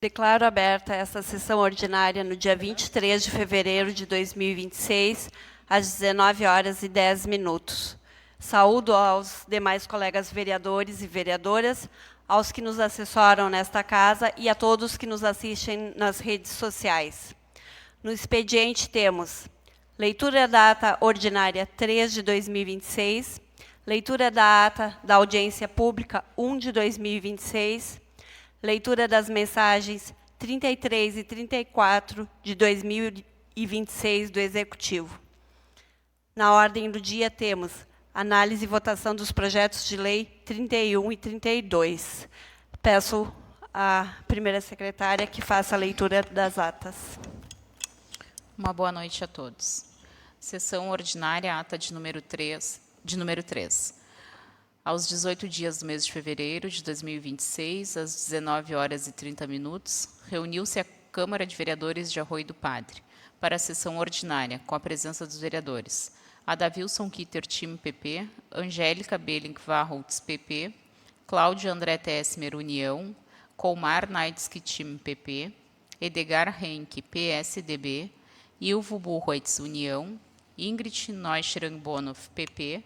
Declaro aberta esta sessão ordinária no dia 23 de fevereiro de 2026, às 19h10. Saúdo aos demais colegas vereadores e vereadoras, aos que nos assessoram nesta casa e a todos que nos assistem nas redes sociais. No expediente temos leitura da ata ordinária 3 de 2026, leitura da ata da audiência pública 1 de 2026, leitura das mensagens 33 e 34 de 2026 do Executivo. Na ordem do dia temos análise e votação dos projetos de lei 31 e 32. Peço à primeira secretária que faça a leitura das atas. Uma boa noite a todos. Sessão ordinária, ata de número 3. Aos 18 dias do mês de fevereiro de 2026, às 19h30, reuniu-se a Câmara de Vereadores de Arroio do Padre para a sessão ordinária, com a presença dos vereadores Adavilson Kitter, time PP, Angélica Belling Varholtz, PP, Cláudia André Tessmer, União, Colmar Naitsky, time PP, Edgar Henke, PSDB, Ilvo Burroitz, União, Ingrid Neuschrang Bonoff, PP,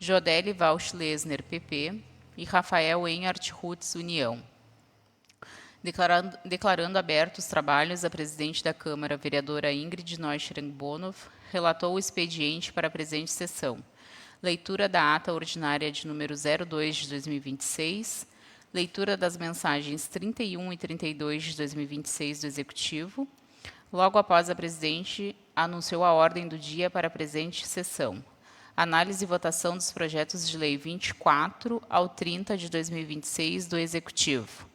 Jodelle Walsh Lesner, PP, e Rafael Enhart Rutz, União. Declarando abertos os trabalhos, a presidente da Câmara, vereadora Ingrid Neuschrang Bonoff, relatou o expediente para a presente sessão. Leitura da ata ordinária de número 02 de 2026, leitura das mensagens 31 e 32 de 2026 do Executivo. Logo após, a presidente anunciou a ordem do dia para a presente sessão. Análise e votação dos projetos de lei 24 ao 30 de 2026 do Executivo.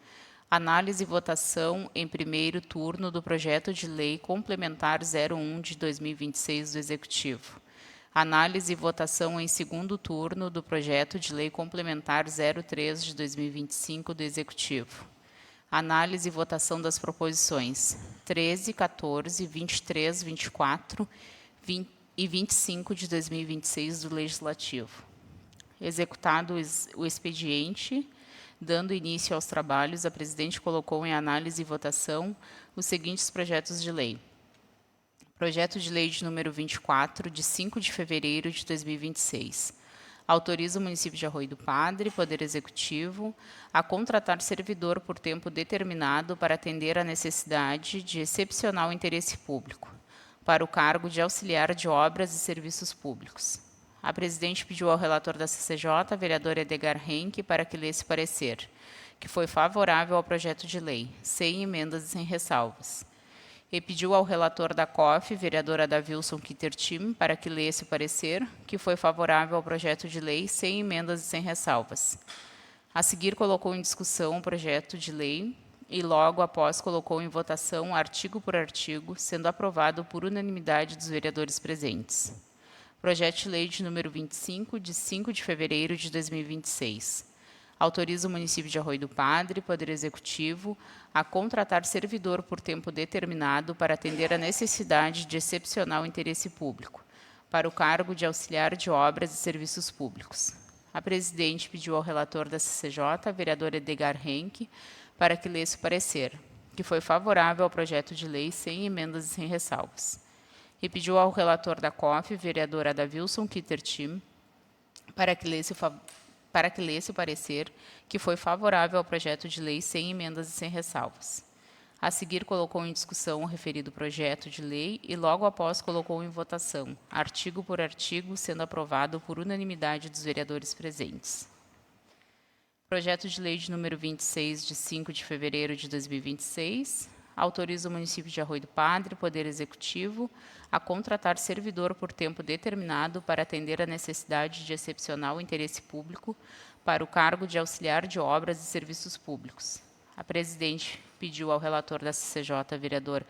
Análise e votação em primeiro turno do projeto de lei complementar 01 de 2026 do Executivo. Análise e votação em segundo turno do projeto de lei complementar 03 de 2025 do Executivo. Análise e votação das proposições 13, 14, 23, 24 e 25 de 2026 do Legislativo. Executado o expediente, dando início aos trabalhos, a presidente colocou em análise e votação os seguintes projetos de lei. Projeto de lei de número 24, de 5 de fevereiro de 2026. Autoriza o município de Arroio do Padre, Poder Executivo, a contratar servidor por tempo determinado para atender à necessidade de excepcional interesse público, para o cargo de auxiliar de obras e serviços públicos. A presidente pediu ao relator da CCJ, vereador Edgar Henke, para que lesse parecer, que foi favorável ao projeto de lei, sem emendas e sem ressalvas. E pediu ao relator da COF, vereador Adavilson Kitter Time, para que lesse o parecer, que foi favorável ao projeto de lei, sem emendas e sem ressalvas. A seguir, colocou em discussão o projeto de lei e, logo após, colocou em votação, artigo por artigo, sendo aprovado por unanimidade dos vereadores presentes. Projeto de lei de número 25, de 5 de fevereiro de 2026. Autoriza o município de Arroio do Padre, Poder Executivo, a contratar servidor por tempo determinado para atender à necessidade de excepcional interesse público, para o cargo de auxiliar de obras e serviços públicos. A presidente pediu ao relator da CCJ, vereador Edgar Henke, para que lesse o parecer, que foi favorável ao projeto de lei sem emendas e sem ressalvas. E pediu ao relator da COF, vereador Adavilson Kitter Time, para que lesse o parecer, que foi favorável ao projeto de lei sem emendas e sem ressalvas. A seguir, colocou em discussão o referido projeto de lei e, logo após, colocou em votação, artigo por artigo, sendo aprovado por unanimidade dos vereadores presentes. Projeto de lei de número 26, de 5 de fevereiro de 2026, autoriza o município de Arroio do Padre, Poder Executivo, a contratar servidor por tempo determinado para atender à necessidade de excepcional interesse público para o cargo de auxiliar de obras e serviços públicos. A presidente pediu ao relator da CCJ, vereador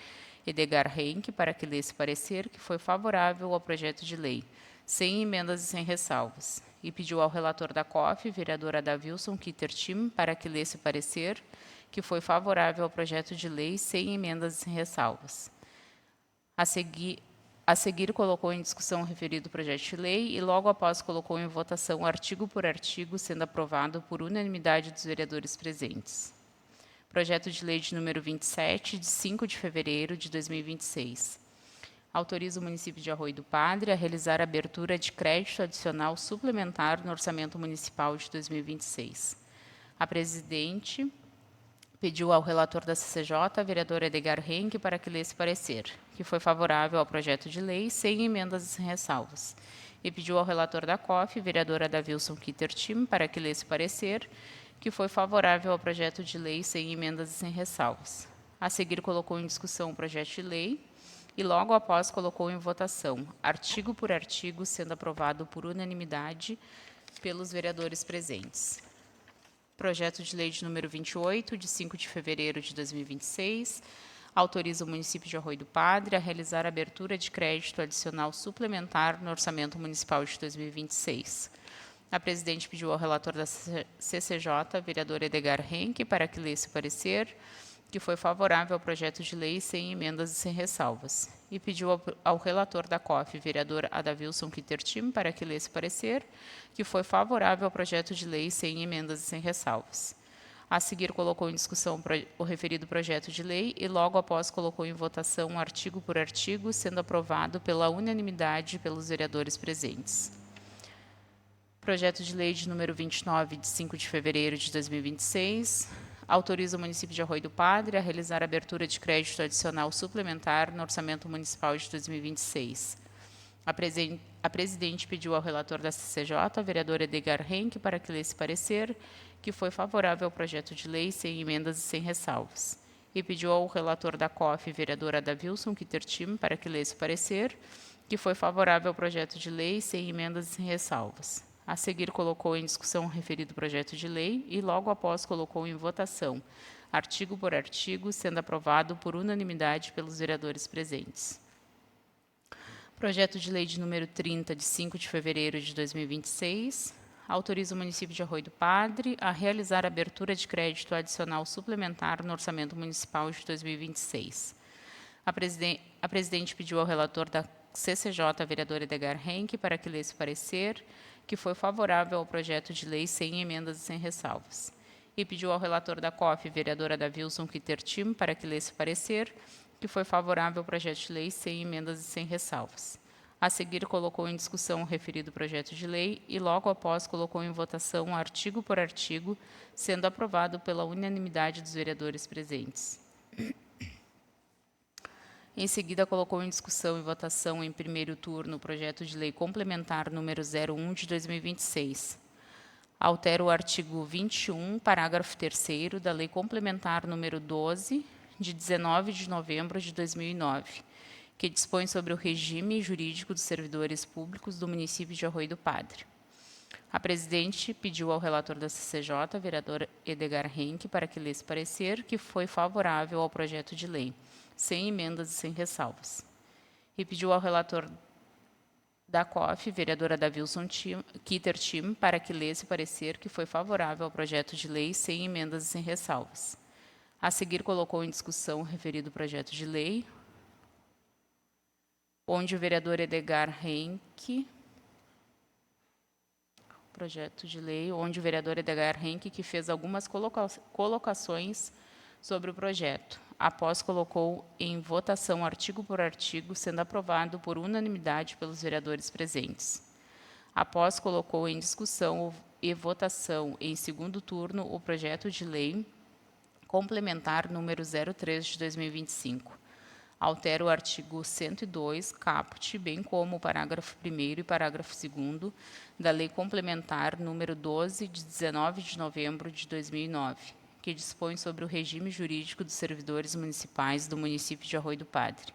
Edgar Henke, para que lesse parecer, que foi favorável ao projeto de lei, sem emendas e sem ressalvas, e pediu ao relator da COF, vereador Adavilson Kitter Time, para que lesse parecer, que foi favorável ao projeto de lei, sem emendas e sem ressalvas. A seguir, colocou em discussão o referido projeto de lei e, logo após, colocou em votação, artigo por artigo, sendo aprovado por unanimidade dos vereadores presentes. Projeto de lei de número 27, de 5 de fevereiro de 2026. Autoriza o município de Arroio do Padre a realizar a abertura de crédito adicional suplementar no orçamento municipal de 2026. A presidente pediu ao relator da CCJ, vereador Edgar Henke, para que lesse parecer, que foi favorável ao projeto de lei, sem emendas e sem ressalvas. E pediu ao relator da COF, vereadora Davilson Kittertim, para que lesse parecer, que foi favorável ao projeto de lei, sem emendas e sem ressalvas. A seguir, colocou em discussão o projeto de lei e, logo após, colocou em votação, artigo por artigo, sendo aprovado por unanimidade pelos vereadores presentes. Projeto de lei de número 28, de 5 de fevereiro de 2026, autoriza o município de Arroio do Padre a realizar a abertura de crédito adicional suplementar no orçamento municipal de 2026. A presidente pediu ao relator da CCJ, vereador Edgar Henke, para que lesse parecer, que foi favorável ao projeto de lei sem emendas e sem ressalvas. E pediu ao relator da COF, vereador Adavilson Kittertim, para que lesse parecer, que foi favorável ao projeto de lei sem emendas e sem ressalvas. A seguir, colocou em discussão o referido projeto de lei e, logo após, colocou em votação artigo por artigo, sendo aprovado pela unanimidade pelos vereadores presentes. Projeto de lei de número 29, de 5 de fevereiro de 2026, autoriza o município de Arroio do Padre a realizar a abertura de crédito adicional suplementar no orçamento municipal de 2026. A presidente pediu ao relator da CCJ, vereador Edgar Henke, para que lesse parecer, que foi favorável ao projeto de lei sem emendas e sem ressalvas. E pediu ao relator da COF, vereadora Davilson Kittertim, para que lesse parecer, que foi favorável ao projeto de lei sem emendas e sem ressalvas. A seguir, colocou em discussão o referido projeto de lei e, logo após, colocou em votação, artigo por artigo, sendo aprovado por unanimidade pelos vereadores presentes. Projeto de lei de número 30, de 5 de fevereiro de 2026, autoriza o município de Arroio do Padre a realizar a abertura de crédito adicional suplementar no orçamento municipal de 2026. A presidente pediu ao relator da CCJ, vereador Edgar Henke, para que lesse parecer, que foi favorável ao projeto de lei sem emendas e sem ressalvas. E pediu ao relator da COF, vereadora Davilson Kittertim, para que lesse parecer, que foi favorável ao projeto de lei sem emendas e sem ressalvas. A seguir, colocou em discussão o referido projeto de lei e, logo após, colocou em votação artigo por artigo, sendo aprovado pela unanimidade dos vereadores presentes. Em seguida, colocou em discussão e votação em primeiro turno o projeto de lei complementar número 01 de 2026. Altera o artigo 21, parágrafo 3º da Lei Complementar número 12, de 19 de novembro de 2009, que dispõe sobre o regime jurídico dos servidores públicos do município de Arroio do Padre. A presidente pediu ao relator da CCJ, vereador Edgar Henke, para que lesse parecer, que foi favorável ao projeto de lei, sem emendas e sem ressalvas. E pediu ao relator da COF, vereadora Davilson Kittertim, para que lesse parecer, que foi favorável ao projeto de lei, sem emendas e sem ressalvas. A seguir, colocou em discussão o referido projeto de lei, onde o vereador Edgar Henke, que fez algumas colocações sobre o projeto. Após, colocou em votação artigo por artigo, sendo aprovado por unanimidade pelos vereadores presentes. Após, colocou em discussão e votação em segundo turno o projeto de lei complementar número 03 de 2025. Altera o artigo 102, caput, bem como o parágrafo 1º e parágrafo 2º da Lei Complementar número 12, de 19 de novembro de 2009, que dispõe sobre o regime jurídico dos servidores municipais do município de Arroio do Padre.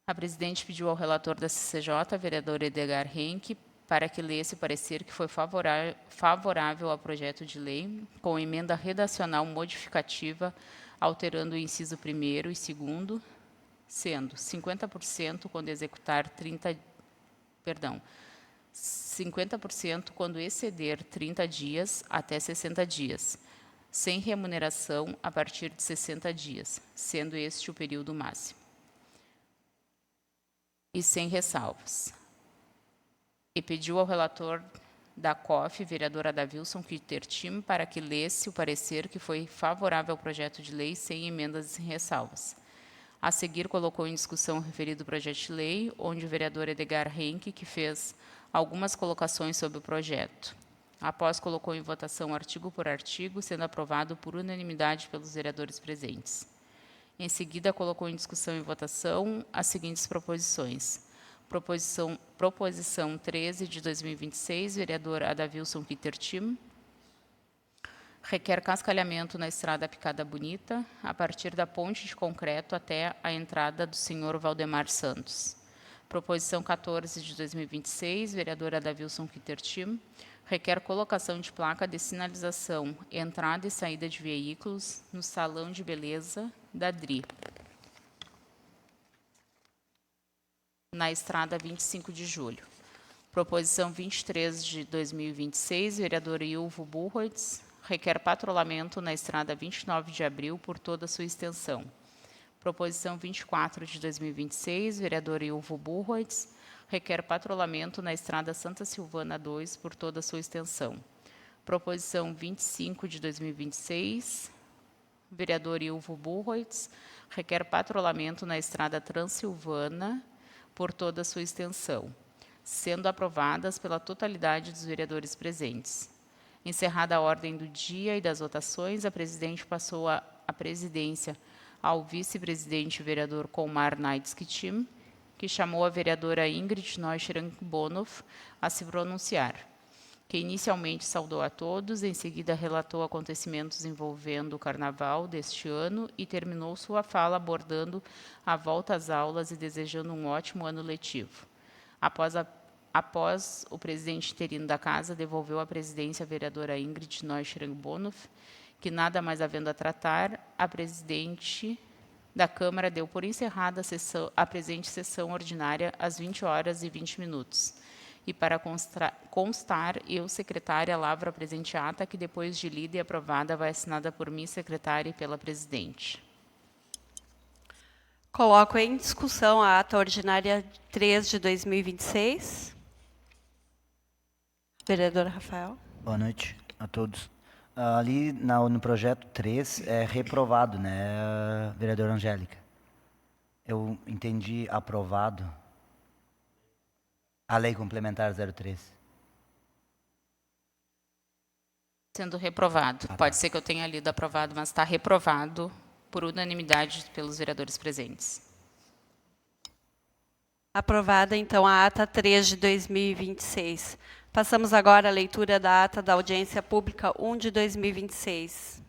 A presidente pediu ao relator da CCJ, vereador Edgar Henke, para que lesse parecer que foi favorável ao projeto de lei, com emenda redacional modificativa, alterando o inciso 1º e 2º, sendo 50% quando executar 50% quando exceder 30 dias até 60 dias, sem remuneração a partir de 60 dias, sendo este o período máximo. E sem ressalvas. E pediu ao relator da COF, vereadora Adavilson Quittertim, para que lesse o parecer que foi favorável ao projeto de lei sem emendas e ressalvas. A seguir, colocou em discussão o referido projeto de lei, onde o vereador Edgar Henke, que fez algumas colocações sobre o projeto. Após, colocou em votação artigo por artigo, sendo aprovado por unanimidade pelos vereadores presentes. Em seguida, colocou em discussão e votação as seguintes proposições. Proposição 13 de 2026, vereador Adavilson Quittertim, requer cascalhamento na estrada Picada Bonita, a partir da ponte de concreto até a entrada do senhor Valdemar Santos. Proposição 14 de 2026, vereador Adavilson Quittertim, requer colocação de placa de sinalização, entrada e saída de veículos no Salão de Beleza da DRI, na estrada 25 de julho. Proposição 23 de 2026, vereador Ilvo Burroitz, requer patrulhamento na estrada 29 de abril por toda a sua extensão. Proposição 24 de 2026, vereador Ilvo Burroitz, requer patrulhamento na estrada Santa Silvana 2 por toda a sua extensão. Proposição 25 de 2026, vereador Ilvo Burroitz, requer patrulhamento na estrada Transilvana por toda a sua extensão, sendo aprovadas pela totalidade dos vereadores presentes. Encerrada a ordem do dia e das votações, a presidente passou a presidência ao vice-presidente vereador Colmar Naidskitim, que chamou a vereadora Ingrid Neuschrank-Bonoff a se pronunciar, que inicialmente saudou a todos, em seguida relatou acontecimentos envolvendo o Carnaval deste ano e terminou sua fala abordando a volta às aulas e desejando um ótimo ano letivo. Após o presidente interino da Casa, devolveu a presidência à vereadora Ingrid Neuschrank-Bonoff, que, nada mais havendo a tratar, a presidente da Câmara deu por encerrada a presente sessão ordinária às 20h20. E para constar, eu, secretária, lavro a presente ata, que depois de lida e aprovada, vai assinada por mim, secretária, e pela presidente. Coloco em discussão a ata ordinária 3 de 2026. Vereador Rafael. Boa noite a todos. Ali no projeto 3 é reprovado, né, vereadora Angélica? Eu entendi aprovado a lei complementar 03. Sendo reprovado. Pode ser que eu tenha lido aprovado, mas está reprovado por unanimidade pelos vereadores presentes. Aprovada, então, a ata 3 de 2026. Passamos agora à leitura da ata da audiência pública 1 de 2026.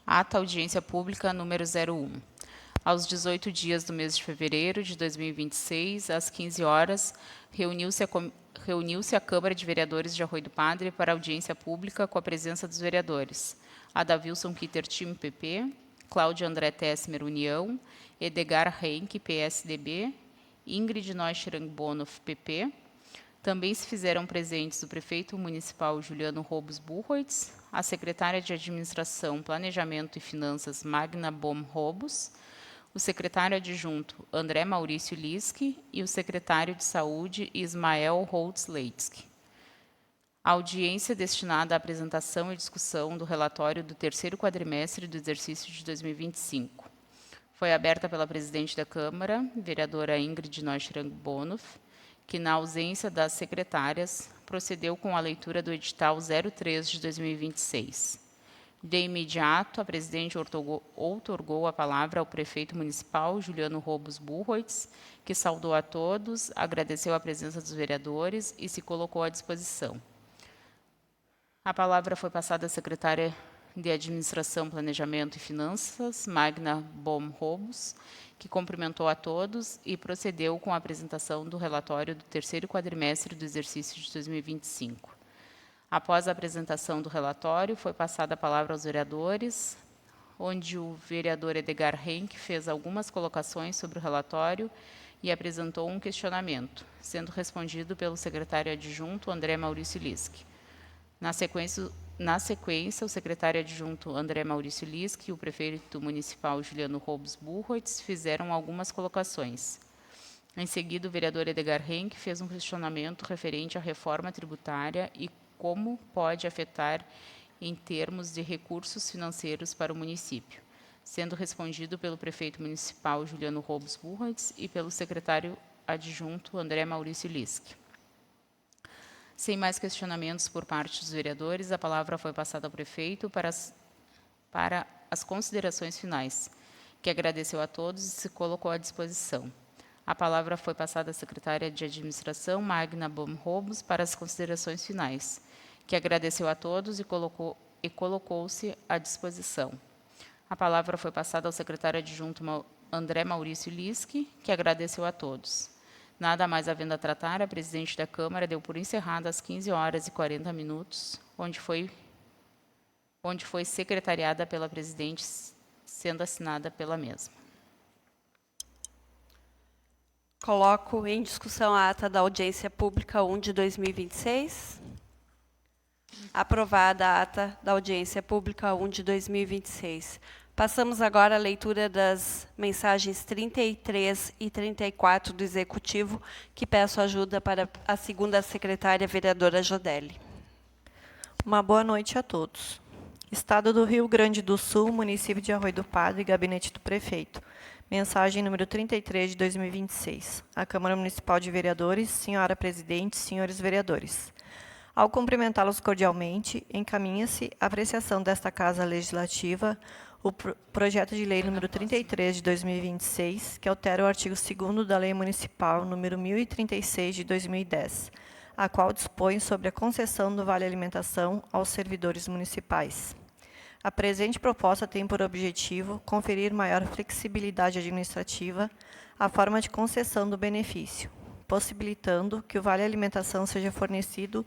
Ata audiência pública número 01. Aos 18 dias do mês de fevereiro de 2026, às 15 horas, reuniu-se a Câmara de Vereadores de Arroio do Padre para audiência pública com a presença dos vereadores Adavilson Quittertim, PP, Cláudia André Tessmer, União, Edgar Henke, PSDB, Ingrid Neuschrank-Bonoff, PP. Também se fizeram presentes o prefeito municipal Juliano Robos Burroitz, a secretária de Administração, Planejamento e Finanças Magna Bom Robos, o secretário adjunto André Maurício Liski e o secretário de Saúde Ismael Holtz Leitzky. A audiência destinada à apresentação e discussão do relatório do terceiro quadrimestre do exercício de 2025. Foi aberta pela presidente da Câmara, vereadora Ingrid Neuschrank-Bonoff, que, na ausência das secretárias, procedeu com a leitura do edital 03 de 2026. De imediato, a presidente outorgou a palavra ao prefeito municipal, Juliano Robos Burroitz, que saudou a todos, agradeceu a presença dos vereadores e se colocou à disposição. A palavra foi passada à secretária de Administração, Planejamento e Finanças, Magna Bom Robos, que cumprimentou a todos e procedeu com a apresentação do relatório do terceiro quadrimestre do exercício de 2025. Após a apresentação do relatório, foi passada a palavra aos vereadores, onde o vereador Edgar Henke fez algumas colocações sobre o relatório e apresentou um questionamento, sendo respondido pelo secretário adjunto André Maurício Liski. Na sequência, o secretário adjunto André Maurício Liski e o prefeito municipal Juliano Robos Burroitz fizeram algumas colocações. Em seguida, o vereador Edgar Henck fez um questionamento referente à reforma tributária e como pode afetar em termos de recursos financeiros para o município, sendo respondido pelo prefeito municipal Juliano Robos Burrits e pelo secretário adjunto André Maurício Lisk. Sem mais questionamentos por parte dos vereadores, a palavra foi passada ao prefeito para as considerações finais, que agradeceu a todos e se colocou à disposição. A palavra foi passada à secretária de Administração, Magna Bom Robos, para as considerações finais, que agradeceu a todos e colocou-se à disposição. A palavra foi passada ao secretário adjunto André Maurício Lisk, que agradeceu a todos. Nada mais havendo a tratar, a presidente da Câmara deu por encerrada às 15h40, onde foi secretariada pela presidente, sendo assinada pela mesma. Coloco em discussão a ata da audiência pública 1 de 2026. Aprovada a ata da audiência pública 1 de 2026. Passamos agora à leitura das mensagens 33 e 34 do Executivo, que peço ajuda para a segunda secretária, vereadora Jodelli. Uma boa noite a todos. Estado do Rio Grande do Sul, município de Arroio do Padre, gabinete do prefeito. Mensagem número 33 de 2026. A Câmara Municipal de Vereadores, senhora presidente, senhores vereadores. Ao cumprimentá-los cordialmente, encaminha-se a apreciação desta Casa Legislativa o projeto de lei número 33 de 2026, que altera o artigo 2º da Lei Municipal número 1036 de 2010, a qual dispõe sobre a concessão do Vale Alimentação aos servidores municipais. A presente proposta tem por objetivo conferir maior flexibilidade administrativa à forma de concessão do benefício, possibilitando que o Vale Alimentação seja fornecido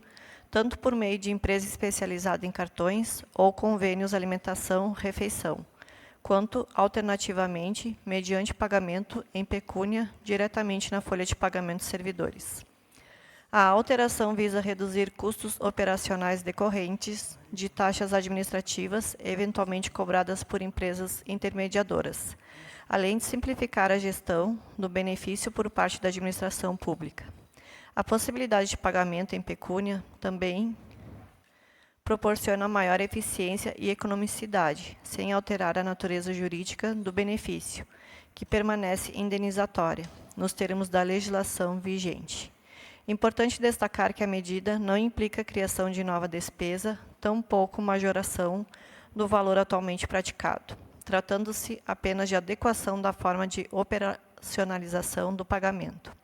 tanto por meio de empresa especializada em cartões ou convênios alimentação-refeição, quanto, alternativamente, mediante pagamento em pecúnia diretamente na folha de pagamento dos servidores. A alteração visa reduzir custos operacionais decorrentes de taxas administrativas eventualmente cobradas por empresas intermediadoras, além de simplificar a gestão do benefício por parte da administração pública. A possibilidade de pagamento em pecúnia também proporciona maior eficiência e economicidade, sem alterar a natureza jurídica do benefício, que permanece indenizatória, nos termos da legislação vigente. Importante destacar que a medida não implica a criação de nova despesa, tampouco majoração do valor atualmente praticado, tratando-se apenas de adequação da forma de operacionalização do pagamento.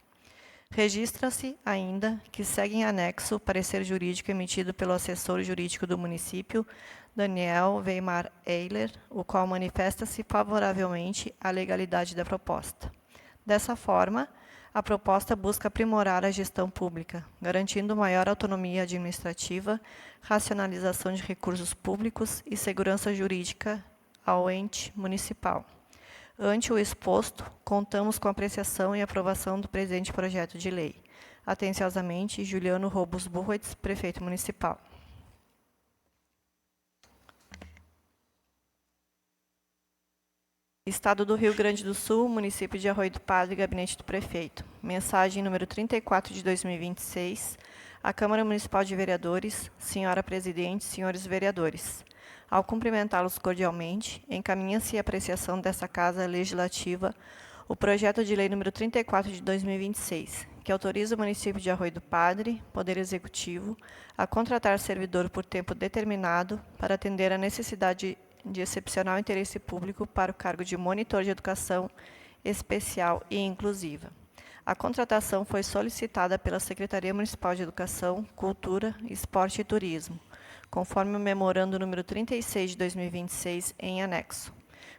Registra-se ainda que segue em anexo o parecer jurídico emitido pelo assessor jurídico do município, Daniel Weimar Eiler, o qual manifesta-se favoravelmente à legalidade da proposta. Dessa forma, a proposta busca aprimorar a gestão pública, garantindo maior autonomia administrativa, racionalização de recursos públicos e segurança jurídica ao ente municipal. Ante o exposto, contamos com a apreciação e aprovação do presente projeto de lei. Atenciosamente, Juliano Robos Burrits, prefeito municipal. Estado do Rio Grande do Sul, município de Arroio do Padre, gabinete do prefeito. Mensagem número 34 de 2026. A Câmara Municipal de Vereadores, senhora presidente, senhores vereadores. Ao cumprimentá-los cordialmente, encaminha-se a apreciação desta Casa Legislativa o projeto de lei número 34 de 2026, que autoriza o município de Arroio do Padre, Poder Executivo, a contratar servidor por tempo determinado para atender à necessidade de excepcional interesse público para o cargo de monitor de educação especial e inclusiva. A contratação foi solicitada pela Secretaria Municipal de Educação, Cultura, Esporte e Turismo, conforme o memorando número 36 de 2026, em anexo.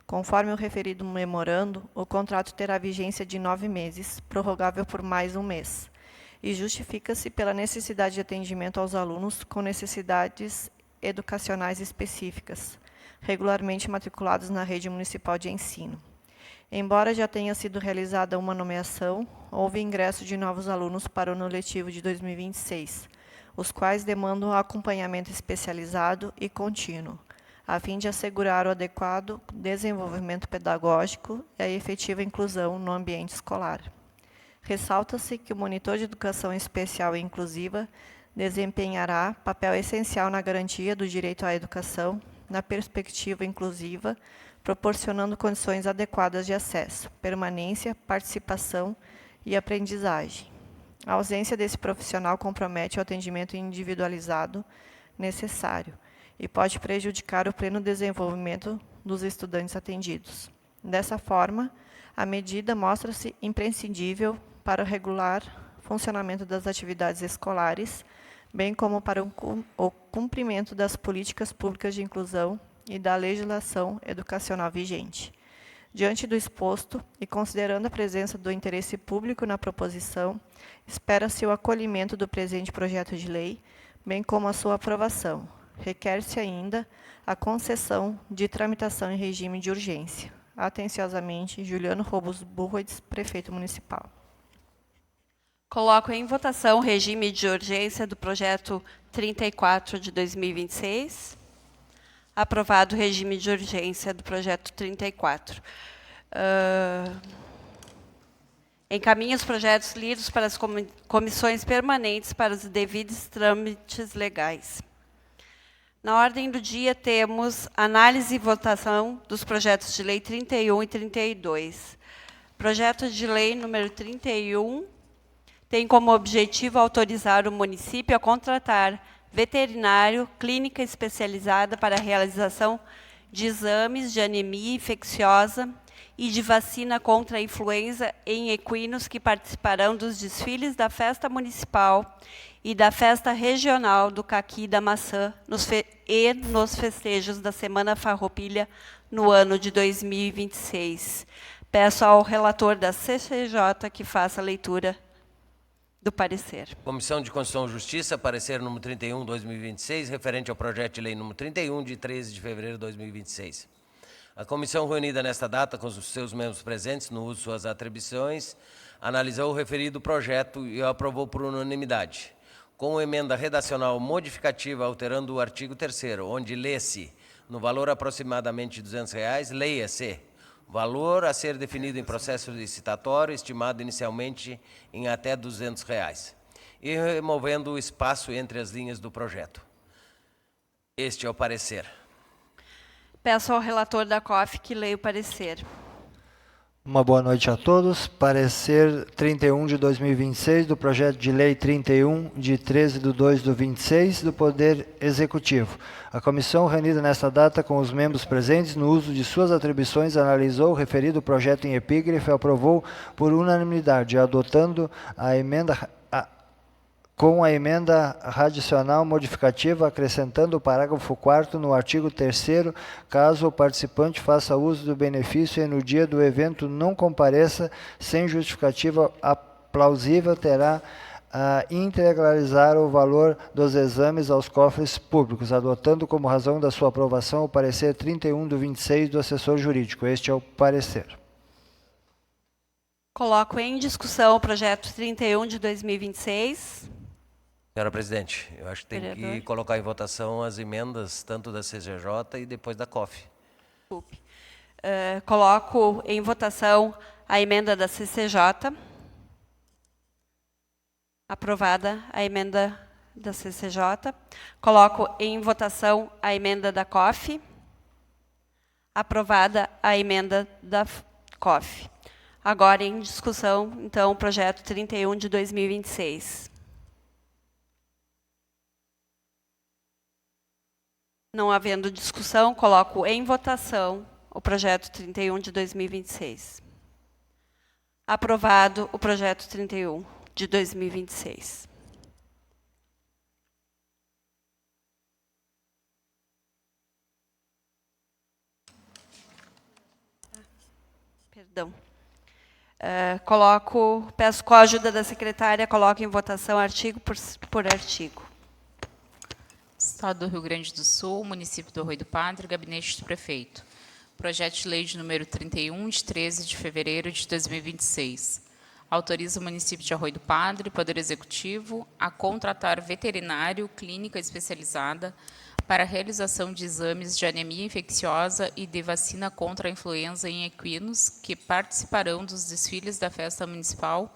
Conforme o referido memorando, o contrato terá vigência de 9 meses, prorrogável por mais um mês, e justifica-se pela necessidade de atendimento aos alunos com necessidades educacionais específicas, regularmente matriculados na rede municipal de ensino. Embora já tenha sido realizada uma nomeação, houve ingresso de novos alunos para o ano letivo de 2026, os quais demandam acompanhamento especializado e contínuo, a fim de assegurar o adequado desenvolvimento pedagógico e a efetiva inclusão no ambiente escolar. Ressalta-se que o monitor de educação especial e inclusiva desempenhará papel essencial na garantia do direito à educação, na perspectiva inclusiva, proporcionando condições adequadas de acesso, permanência, participação e aprendizagem. A ausência desse profissional compromete o atendimento individualizado necessário e pode prejudicar o pleno desenvolvimento dos estudantes atendidos. Dessa forma, a medida mostra-se imprescindível para o regular funcionamento das atividades escolares, bem como para o cumprimento das políticas públicas de inclusão e da legislação educacional vigente. Diante do exposto e considerando a presença do interesse público na proposição, espera-se o acolhimento do presente projeto de lei, bem como a sua aprovação. Requer-se ainda a concessão de tramitação em regime de urgência. Atenciosamente, Juliano Robos Burroides, Prefeito Municipal. Coloco em votação o regime de urgência do projeto 34 de 2026. Aprovado o regime de urgência do projeto 34. Encaminha os projetos lidos para as comissões permanentes para os devidos trâmites legais. Na ordem do dia, temos análise e votação dos projetos de lei 31 e 32. Projeto de lei número 31 tem como objetivo autorizar o município a contratar veterinário, clínica especializada para a realização de exames de anemia infecciosa e de vacina contra a influenza em equinos que participarão dos desfiles da Festa Municipal e da Festa Regional do Caqui e da Maçã nos festejos da Semana Farroupilha no ano de 2026. Peço ao relator da CCJ que faça a leitura do parecer. Comissão de Constituição e Justiça, parecer número 31/2026, referente ao projeto de lei número 31, de 13 de fevereiro de 2026. A comissão, reunida nesta data com os seus membros presentes, no uso de suas atribuições, analisou o referido projeto e o aprovou por unanimidade. Com emenda redacional modificativa, alterando o artigo 3º, onde lê-se, no valor aproximadamente de R$200, leia-se, valor a ser definido em processo licitatório, estimado inicialmente em até R$200, e removendo o espaço entre as linhas do projeto. Este é o parecer. Peço ao relator da COF que leia o parecer. Uma boa noite a todos. Parecer 31 de 2026 do projeto de lei 31 de 13/2/26 do Poder Executivo. A comissão, reunida nesta data com os membros presentes, no uso de suas atribuições, analisou o referido projeto em epígrafe e aprovou por unanimidade, adotando a emenda com a emenda radicional modificativa, acrescentando o parágrafo 4º no artigo 3º, caso o participante faça uso do benefício e no dia do evento não compareça sem justificativa plausível, terá a integralizar o valor dos exames aos cofres públicos, adotando como razão da sua aprovação o parecer 31/26 do assessor jurídico. Este é o parecer. Coloco em discussão o projeto 31 de 2026. Senhora Presidente, eu acho que tem que colocar em votação as emendas, tanto da CCJ e depois da COF. Desculpe. Coloco em votação a emenda da CCJ. Aprovada a emenda da CCJ. Coloco em votação a emenda da COF. Aprovada a emenda da COF. Agora em discussão, então, o projeto 31 de 2026. Não havendo discussão, coloco em votação o projeto 31 de 2026. Aprovado o projeto 31 de 2026. Perdão. Peço com a ajuda da secretária, coloque em votação artigo por artigo. Estado do Rio Grande do Sul, município do Arroio do Padre, gabinete do prefeito. Projeto de lei de número 31, de 13 de fevereiro de 2026. Autoriza o município de Arroio do Padre, Poder Executivo, a contratar veterinário, clínica especializada para a realização de exames de anemia infecciosa e de vacina contra a influenza em equinos que participarão dos desfiles da Festa Municipal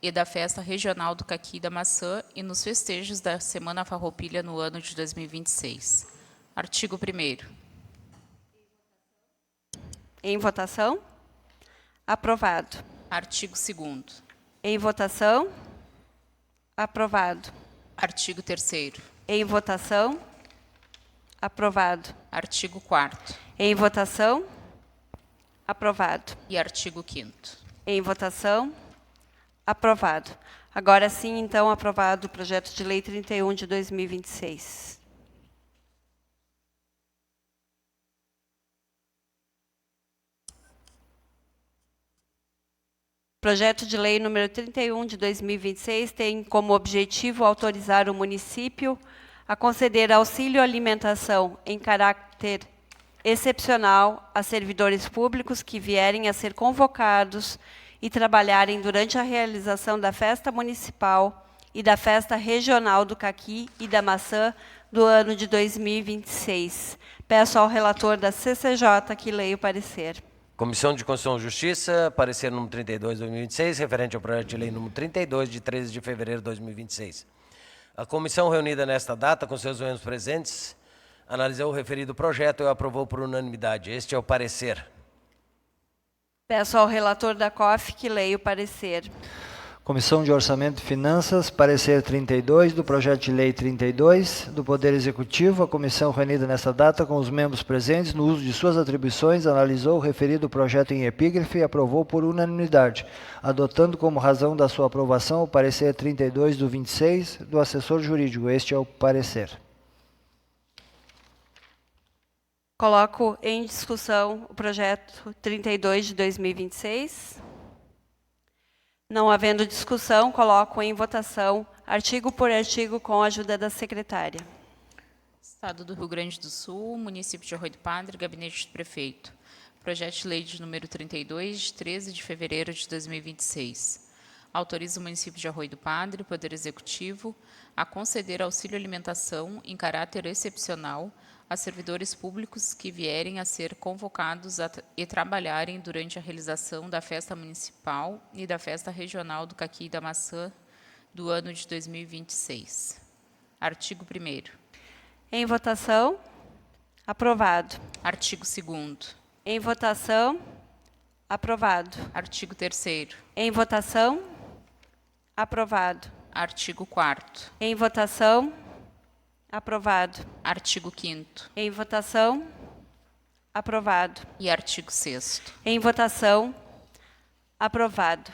e da Festa Regional do Caqui e da Maçã e nos festejos da Semana Farroupilha no ano de 2026. Artigo 1º. Em votação. Aprovado. Artigo 2º. Em votação. Aprovado. Artigo 3º. Em votação. Aprovado. Artigo 4º. Em votação. Aprovado. E artigo 5º. Em votação. Aprovado. Agora sim, então, aprovado o projeto de lei 31 de 2026. Projeto de lei número 31 de 2026 tem como objetivo autorizar o município a conceder auxílio alimentação em caráter excepcional a servidores públicos que vierem a ser convocados e trabalharem durante a realização da festa municipal e da festa regional do Caqui e da Maçã do ano de 2026. Peço ao relator da CCJ que leia o parecer. Comissão de Constituição e Justiça, parecer número 32 de 2026, referente ao projeto de lei número 32, de 13 de fevereiro de 2026. A comissão reunida nesta data, com seus membros presentes, analisou o referido projeto e o aprovou por unanimidade. Este é o parecer. Peço ao relator da COF que leia o parecer. Comissão de Orçamento e Finanças, parecer 32 do projeto de lei 32 do Poder Executivo. A comissão reunida nesta data com os membros presentes no uso de suas atribuições analisou o referido projeto em epígrafe e aprovou por unanimidade, adotando como razão da sua aprovação o parecer 32 do 26 do assessor jurídico. Este é o parecer. Coloco em discussão o projeto 32 de 2026. Não havendo discussão, coloco em votação, artigo por artigo, com a ajuda da secretária. Estado do Rio Grande do Sul, município de Arroio do Padre, gabinete do prefeito. Projeto de lei de número 32, de 13 de fevereiro de 2026. Autoriza o município de Arroio do Padre, Poder Executivo, a conceder auxílio alimentação em caráter excepcional a servidores públicos que vierem a ser convocados e trabalharem durante a realização da festa municipal e da festa regional do Caqui e da Maçã do ano de 2026. Artigo 1º. Em votação. Aprovado. Artigo 2º. Em votação. Aprovado. Artigo 3º. Em votação. Aprovado. Artigo 4º. Em votação. Aprovado. Artigo 5º. Em votação. Aprovado. E artigo 6º. Em votação. Aprovado.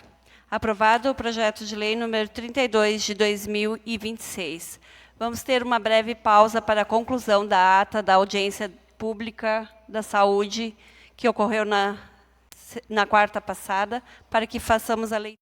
Aprovado o projeto de lei número 32 de 2026. Vamos ter uma breve pausa para a conclusão da ata da audiência pública da saúde que ocorreu na quarta passada, para que façamos a leitura.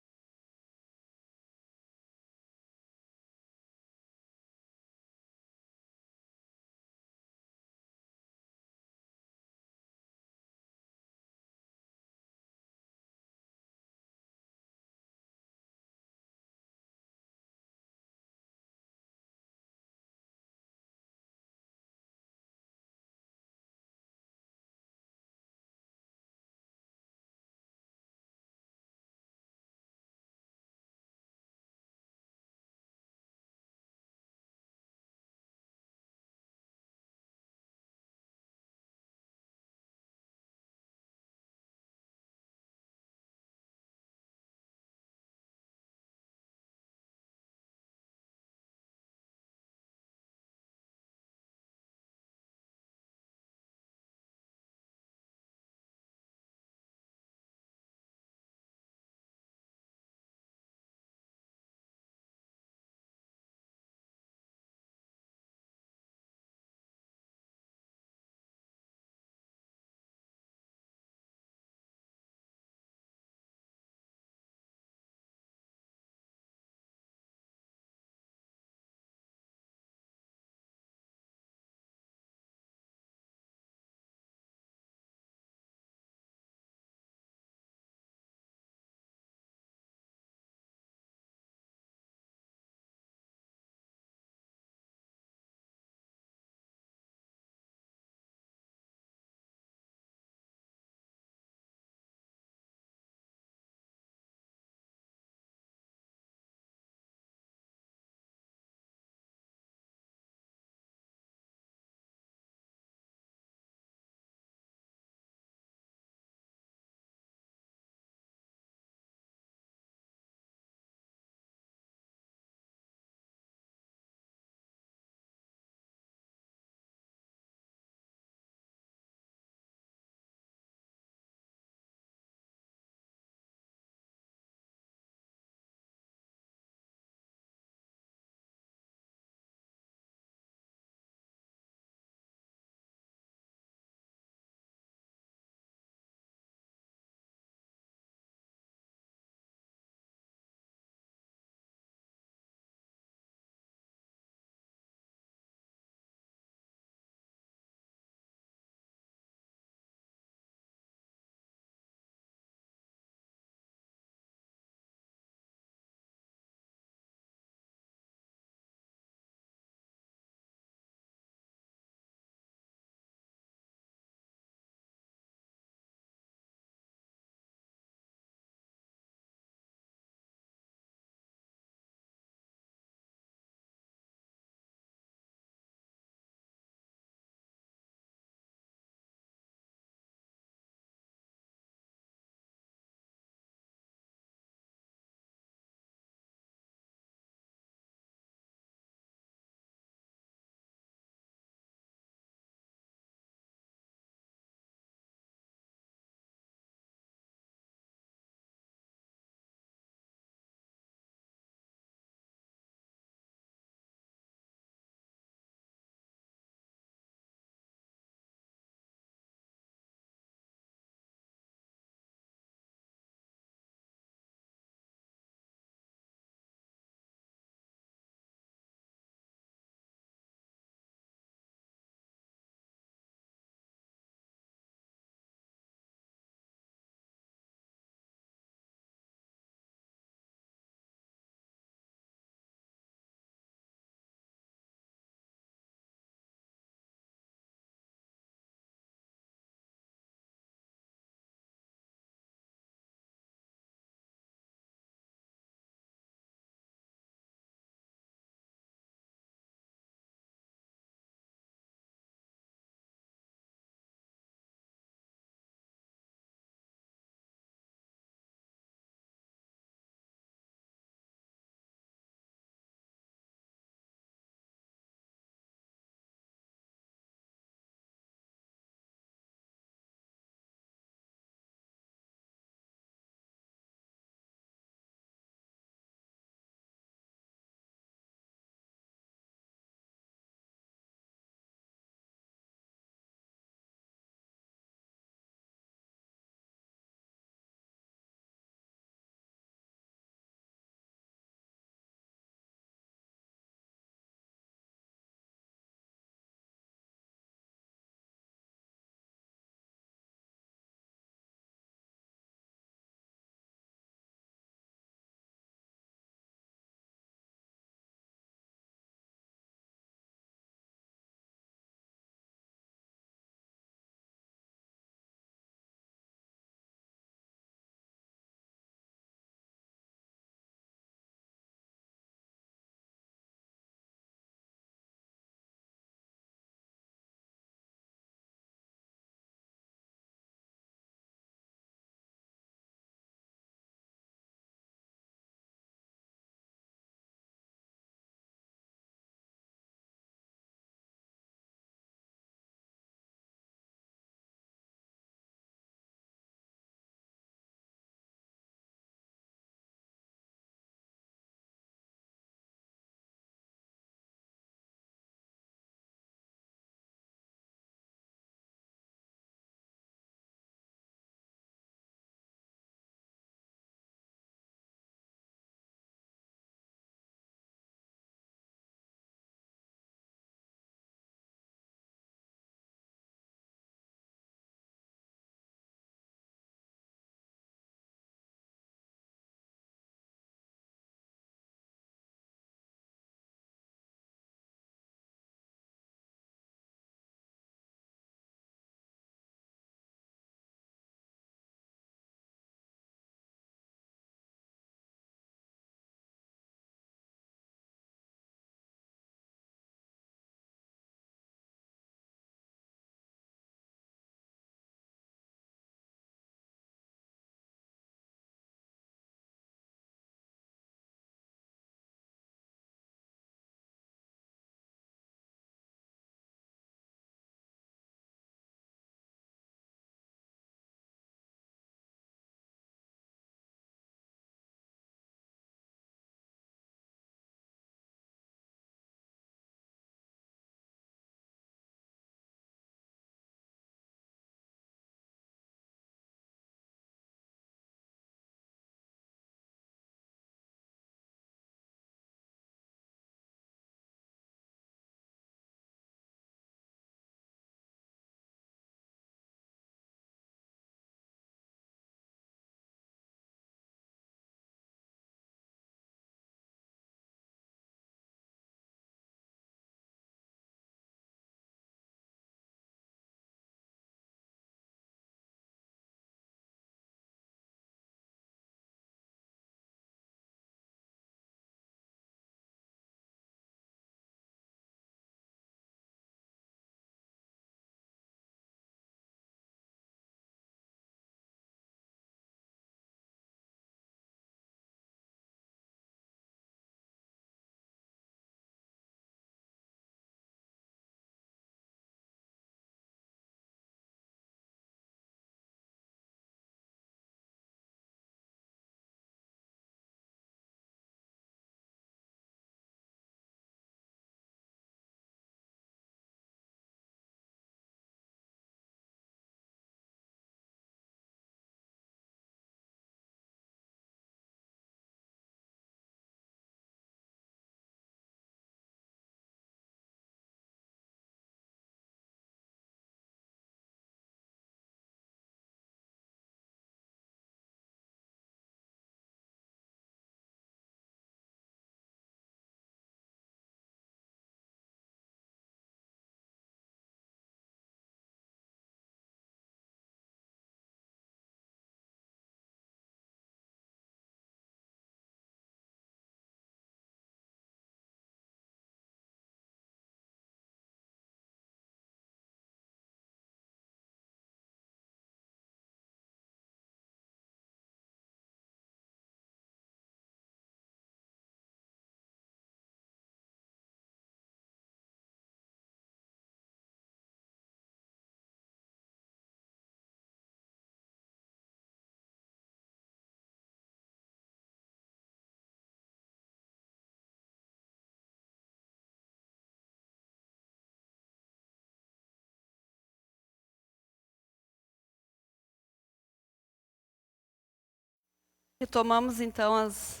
Retomamos, então, as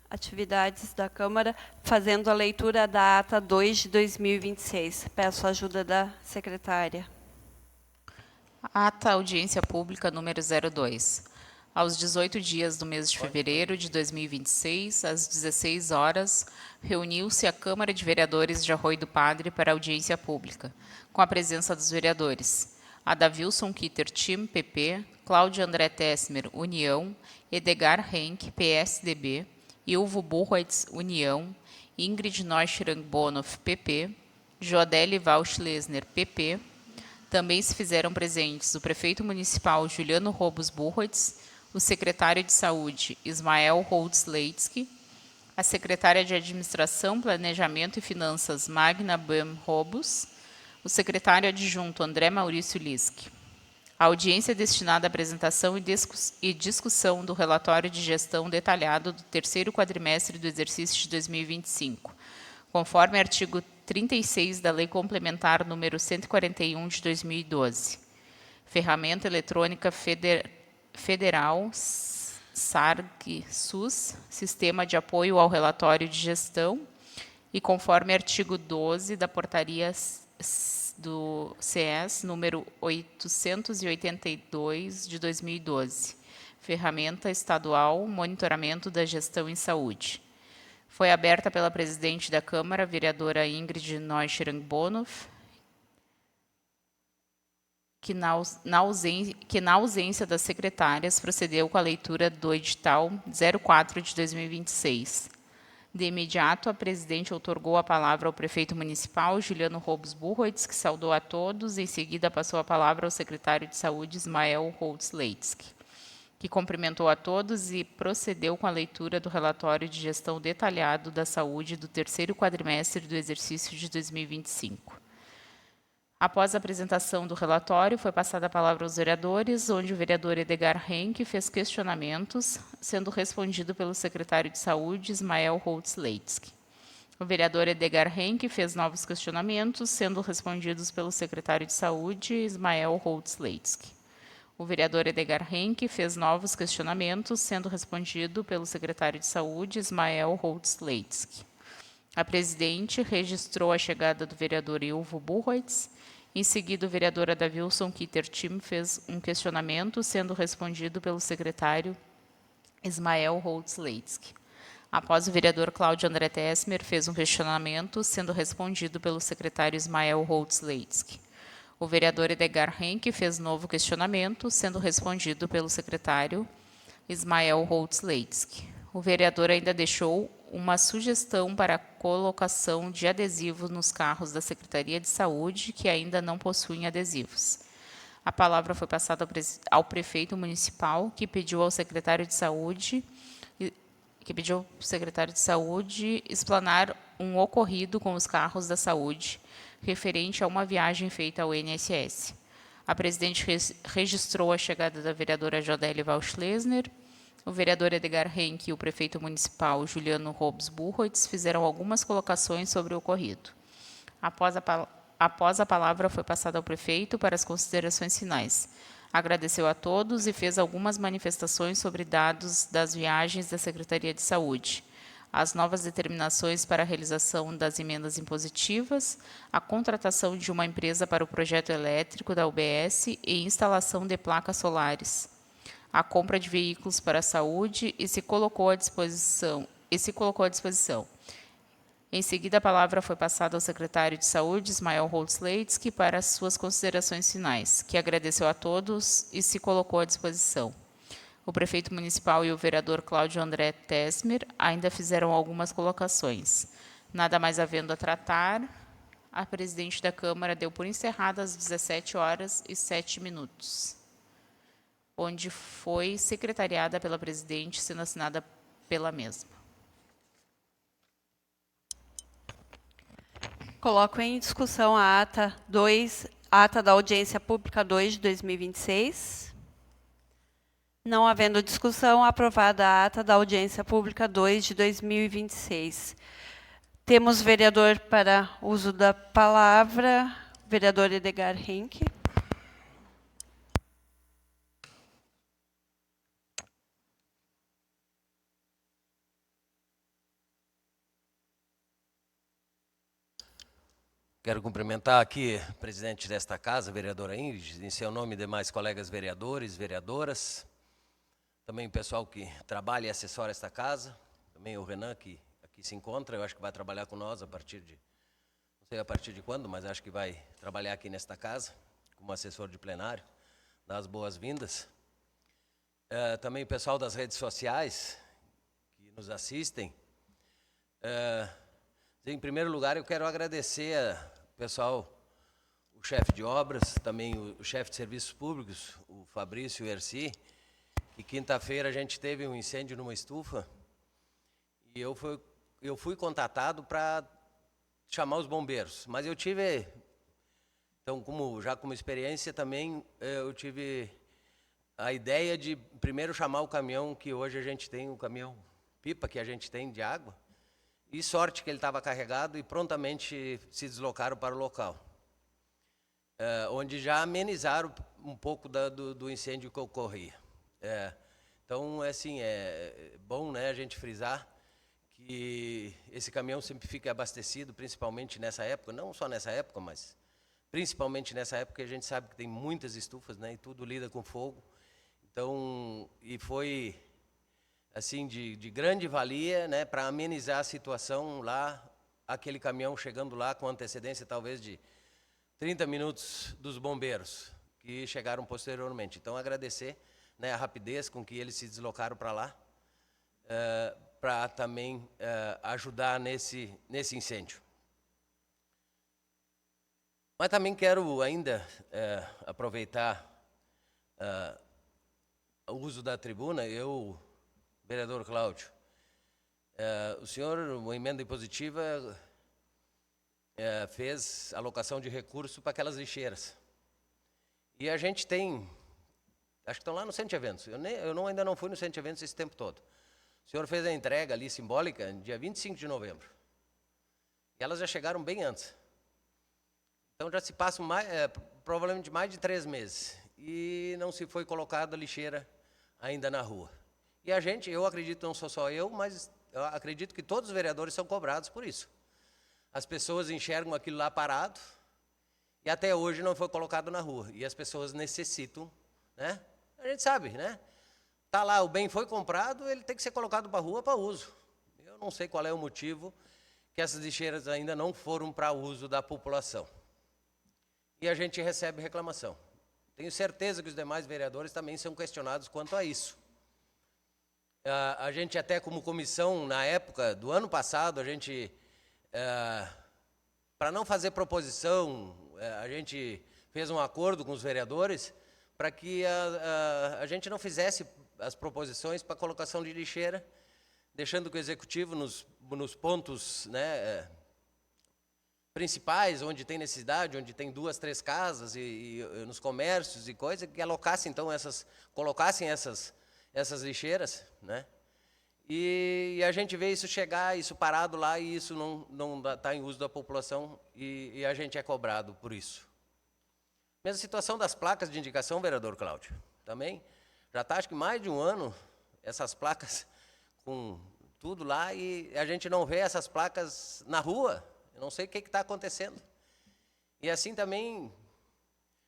atividades da Câmara, fazendo a leitura da ata 2 de 2026. Peço a ajuda da secretária. Ata audiência pública número 02. Aos 18 dias do mês de fevereiro de 2026, às 16 horas, reuniu-se a Câmara de Vereadores de Arroio do Padre para audiência pública, com a presença dos vereadores Adavilson Kitter Tim, PP, Cláudio André Tessmer, União, Edgar Henck, PSDB, Ilvo Burroitz, União, Ingrid Neuschrang Bonoff, PP, Joadele Valsch-Lesner, PP. Também se fizeram presentes o prefeito municipal Juliano Robos Burroitz, o secretário de Saúde Ismael Holtz Leitsky, a secretária de Administração, Planejamento e Finanças Magna Bem Robos, o secretário adjunto André Maurício Lisk. A audiência é destinada à apresentação e discussão do relatório de gestão detalhado do terceiro quadrimestre do exercício de 2025, conforme artigo 36 da Lei Complementar número 141 de 2012. Ferramenta Eletrônica Federal SARG-SUS, Sistema de Apoio ao Relatório de Gestão, e conforme artigo 12 da Portaria do CS número 882 de 2012. Ferramenta Estadual Monitoramento da Gestão em Saúde. Foi aberta pela presidente da Câmara, vereadora Ingrid Neuschrang Bonoff, que na ausência das secretárias procedeu com a leitura do edital 04 de 2026. De imediato, a presidente outorgou a palavra ao prefeito municipal, Juliano Robos Burroitz, que saudou a todos. Em seguida, passou a palavra ao secretário de Saúde, Ismael Holtz Leitsky, que cumprimentou a todos e procedeu com a leitura do relatório de gestão detalhado da saúde do terceiro quadrimestre do exercício de 2025. Após a apresentação do relatório, foi passada a palavra aos vereadores, onde o vereador Edgar Henck fez questionamentos, sendo respondido pelo secretário de Saúde, Ismael Holtz Leitsky. O vereador Edgar Henck fez novos questionamentos, sendo respondidos pelo secretário de Saúde, Ismael Holtz Leitsky. O vereador Edgar Henck fez novos questionamentos, sendo respondido pelo secretário de Saúde, Ismael Holtz Leitsky. A presidente registrou a chegada do vereador Ilvo Burroitz. Em seguida, o vereador Adavilson Kitter Tim fez um questionamento, sendo respondido pelo secretário Ismael Holtz Leitsky. Após, o vereador Cláudio André Tessmer fez um questionamento, sendo respondido pelo secretário Ismael Holtz Leitsky. O vereador Edgar Henck fez novo questionamento, sendo respondido pelo secretário Ismael Holtz Leitsky. O vereador ainda deixou uma sugestão para a colocação de adesivos nos carros da Secretaria de Saúde que ainda não possuem adesivos. A palavra foi passada ao prefeito municipal, que pediu ao secretário de Saúde explanar um ocorrido com os carros da saúde, referente a uma viagem feita ao INSS. A presidente registrou a chegada da vereadora Joadele Valsch-Lesner. O vereador Edgar Henck e o prefeito municipal Juliano Robos Burroitz fizeram algumas colocações sobre o ocorrido. Após a palavra foi passada ao prefeito para as considerações finais. Agradeceu a todos e fez algumas manifestações sobre dados das viagens da Secretaria de Saúde, as novas determinações para a realização das emendas impositivas, a contratação de uma empresa para o projeto elétrico da UBS e instalação de placas solares, a compra de veículos para a saúde e se colocou à disposição. Em seguida, a palavra foi passada ao secretário de Saúde, Ismael Holtz Leitsky, para as suas considerações finais, que agradeceu a todos e se colocou à disposição. O prefeito municipal e o vereador Cláudio André Tessmer ainda fizeram algumas colocações. Nada mais havendo a tratar, a presidente da Câmara deu por encerrada às 17h07, onde foi secretariada pela presidente, sendo assinada pela mesma. Coloco em discussão a ata da audiência pública 2 de 2026. Não havendo discussão, aprovada a ata da audiência pública 2 de 2026. Temos vereador para uso da palavra, vereador Edgar Henck. Quero cumprimentar aqui o presidente desta casa, a vereadora Ingrid, em seu nome e demais colegas vereadores, vereadoras, também o pessoal que trabalha e assessora esta casa, também o Renan, que aqui se encontra, eu acho que vai trabalhar com nós a partir de, não sei a partir de quando, mas acho que vai trabalhar aqui nesta casa, como assessor de plenário, dar as boas-vindas. Também o pessoal das redes sociais, que nos assistem. Em primeiro lugar, eu quero agradecer ao pessoal, o chefe de obras, também o chefe de serviços públicos, o Fabrício e o Erci, que quinta-feira a gente teve um incêndio numa estufa e eu fui contatado para chamar os bombeiros, mas eu tive, então como experiência também, eu tive a ideia de primeiro chamar o caminhão que hoje a gente tem, o caminhão pipa que a gente tem de água, e sorte que ele estava carregado e prontamente se deslocaram para o local, onde já amenizaram um pouco do incêndio que ocorria. Então, assim, é bom, né, a gente frisar que esse caminhão sempre fica abastecido, principalmente nessa época, não só nessa época, mas principalmente nessa época, a gente sabe que tem muitas estufas, né, e tudo lida com fogo. Então, e foi assim de grande valia, né, para amenizar a situação lá, aquele caminhão chegando lá com antecedência talvez de 30 minutos dos bombeiros que chegaram posteriormente. Então, agradecer, né, a rapidez com que eles se deslocaram para lá, para também ajudar nesse incêndio. Mas também quero ainda aproveitar o uso da tribuna. Vereador Cláudio, o senhor, uma emenda impositiva, fez alocação de recurso para aquelas lixeiras. E a gente tem, acho que estão lá no centro de eventos, eu ainda não fui no centro de eventos esse tempo todo. O senhor fez a entrega ali simbólica dia 25 de novembro. E elas já chegaram bem antes. Então já se passam provavelmente mais de 3 meses. E não se foi colocada a lixeira ainda na rua. E a gente, eu acredito, não sou só eu, mas eu acredito que todos os vereadores são cobrados por isso. As pessoas enxergam aquilo lá parado e até hoje não foi colocado na rua. E as pessoas necessitam, né? A gente sabe, né? Tá lá, o bem foi comprado, ele tem que ser colocado para a rua para uso. Eu não sei qual é o motivo que essas lixeiras ainda não foram para uso da população. E a gente recebe reclamação. Tenho certeza que os demais vereadores também são questionados quanto a isso. A gente até como comissão, na época do ano passado, a gente, para não fazer proposição, a gente fez um acordo com os vereadores para que a gente não fizesse as proposições para colocação de lixeira, deixando que o executivo nos pontos, né, principais, onde tem necessidade, onde tem 2, 3 casas e nos comércios e coisas, que alocassem então colocassem essas lixeiras, né? E a gente vê isso chegar, isso parado lá, e isso não está em uso da população, e a gente é cobrado por isso. Mesma situação das placas de indicação, vereador Cláudio, também já está, acho que mais de um ano, essas placas com tudo lá, e a gente não vê essas placas na rua. Eu não sei o que está acontecendo. E assim também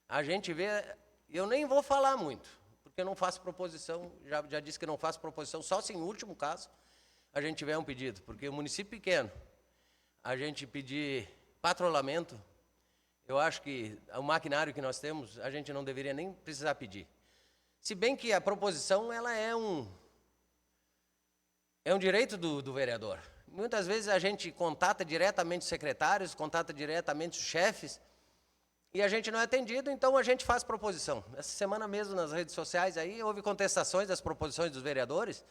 a gente vê, eu nem vou falar muito, porque eu não faço proposição, já disse que não faço proposição, só se em último caso a gente tiver um pedido, porque o município pequeno, a gente pedir patrulhamento, eu acho que o maquinário que nós temos, a gente não deveria nem precisar pedir. Se bem que a proposição, ela é um direito do vereador. Muitas vezes a gente contata diretamente os secretários, contata diretamente os chefes, e a gente não é atendido, então a gente faz proposição. Essa semana mesmo nas redes sociais aí houve contestações das proposições dos vereadores,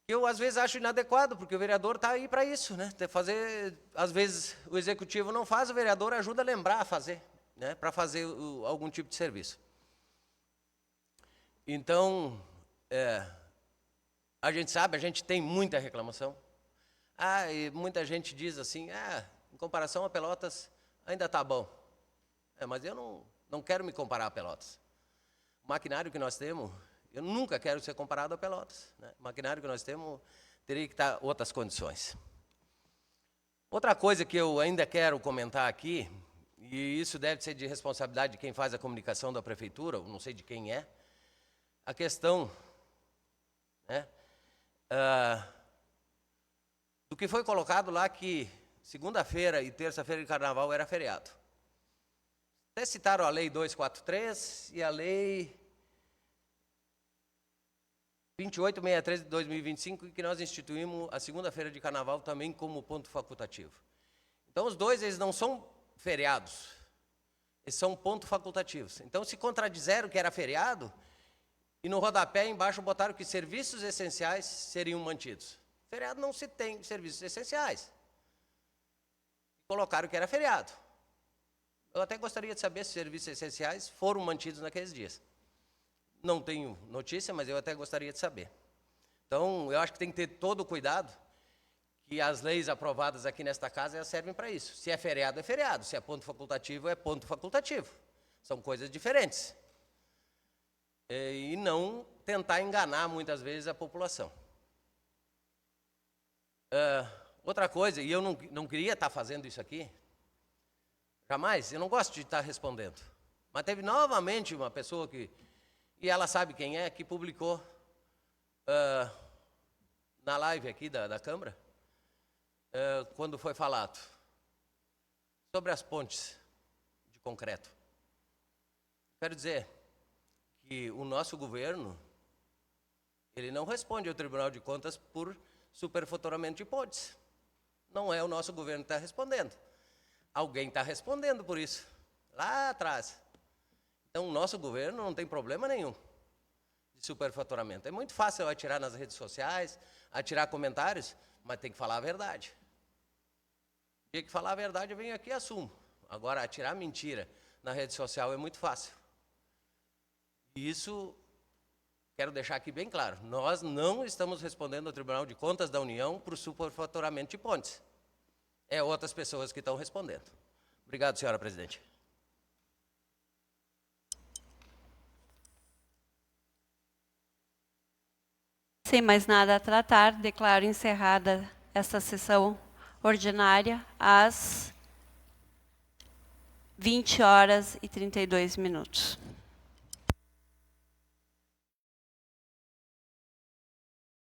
que eu às vezes acho inadequado, porque o vereador está aí para isso, né? Às vezes o executivo não faz, o vereador ajuda a lembrar a fazer, né? Para fazer algum tipo de serviço. Então, a gente sabe, a gente tem muita reclamação. E muita gente diz assim, em comparação a Pelotas, ainda está bom. Mas eu não quero me comparar a Pelotas. O maquinário que nós temos, eu nunca quero ser comparado a Pelotas, né? O maquinário que nós temos teria que estar em outras condições. Outra coisa que eu ainda quero comentar aqui, e isso deve ser de responsabilidade de quem faz a comunicação da prefeitura, não sei de quem é, a questão, né, do que foi colocado lá que segunda-feira e terça-feira de carnaval era feriado. Até citaram a Lei 243 e a Lei 2863 de 2025, que nós instituímos a segunda-feira de carnaval também como ponto facultativo. Então, os dois, eles não são feriados, eles são pontos facultativos. Então, se contradizeram que era feriado, e no rodapé embaixo botaram que serviços essenciais seriam mantidos. Feriado não se tem serviços essenciais. Colocaram que era feriado. Eu até gostaria de saber se serviços essenciais foram mantidos naqueles dias. Não tenho notícia, mas eu até gostaria de saber. Então, eu acho que tem que ter todo o cuidado, que as leis aprovadas aqui nesta casa elas servem para isso. Se é feriado, é feriado. Se é ponto facultativo, é ponto facultativo. São coisas diferentes. E não tentar enganar, muitas vezes, a população. Outra coisa, e eu não queria estar fazendo isso aqui, jamais, eu não gosto de estar respondendo. Mas teve novamente uma pessoa que, e ela sabe quem é, que publicou na live aqui da Câmara, quando foi falado sobre as pontes de concreto. Quero dizer que o nosso governo, ele não responde ao Tribunal de Contas por superfaturamento de pontes. Não é o nosso governo que está respondendo. Alguém está respondendo por isso, lá atrás. Então, o nosso governo não tem problema nenhum de superfaturamento. É muito fácil atirar nas redes sociais, atirar comentários, mas tem que falar a verdade. Tem que falar a verdade, eu venho aqui e assumo. Agora, atirar mentira na rede social é muito fácil. E isso, quero deixar aqui bem claro, nós não estamos respondendo ao Tribunal de Contas da União por superfaturamento de pontes. É outras pessoas que estão respondendo. Obrigado, senhora presidente. Sem mais nada a tratar, declaro encerrada esta sessão ordinária às 20h32.